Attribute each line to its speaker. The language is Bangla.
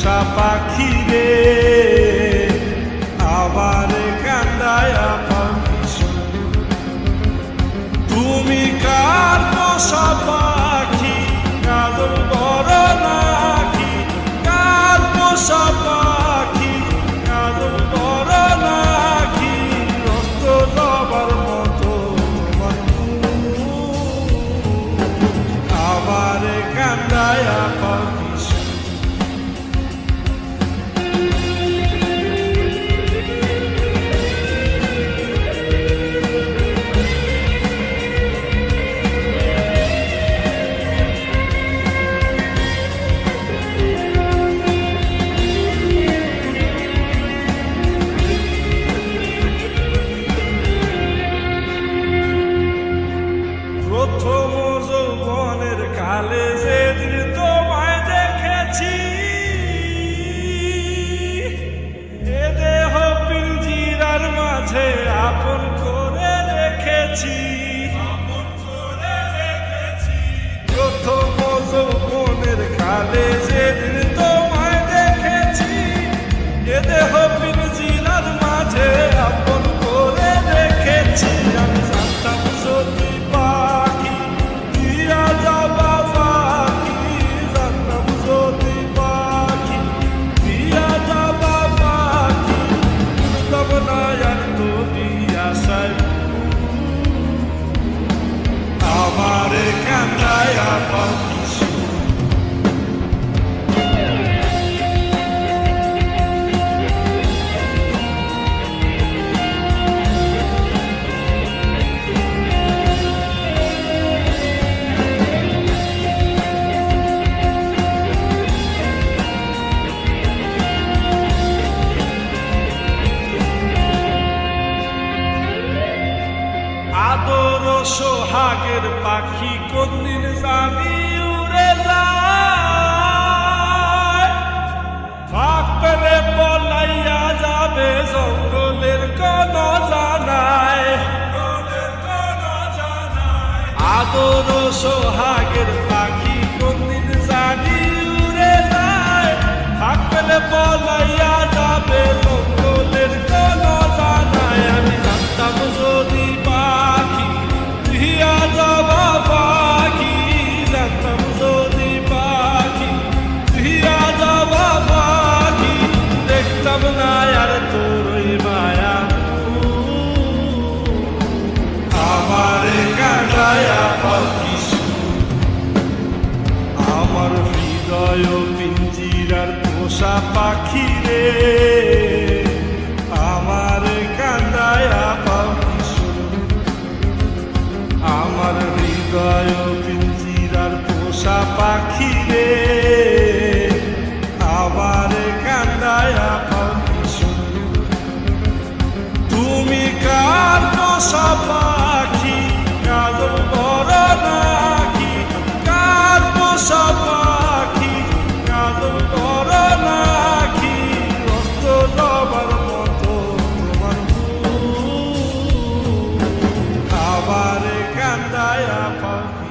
Speaker 1: পোষা পাখি রে আমার কান্দায়া পাখি তুমি কার পোষা পাখি কাজল বড় নাকি কার পোষা পাখি কাজল বড় নাকি রক্ত জবার মতো আমার কান্দায়া পাখি প্রথম যৌবনের কালে যেদিন তোমায় দেখেছি এ দেহ পিঞ্জিরার মাঝে আপন করে রেখেছি প্রথম যৌবনের কালে যেদিন তোমায় দেখেছি এ দেহ পিঞ্জিরার মাঝে আপন করে রেখেছি আমি জানতাম যদি আমার কান্দায়া পাখি আদর সোহাগের পাখি কোনদিন জানি উড়ে যায় ফাঁক পেলে পলাইয়া যাবে জঙ্গলের কোন জানায় আদর সোহাগের পাখি কোনদিন জানি উড়ে যায় ফাঁক পেলে পলাইয়া যাবে জঙ্গলের কোন জানায় আমি জানতাম যদি আমার হৃদয় পিঞ্জিরার পোষা পাখি রে আমার কান্দায়া পাখি আমার হৃদয় পিঞ্জিরার পোষা পাখি রে আমার কান্দায়া পাখি তুমি কার পোষা পাখি কাজল বড় নাকি কার পোষা পাখি কাজল বড় নাকি রক্ত জবার মতো আমার কান্দায়া পাখি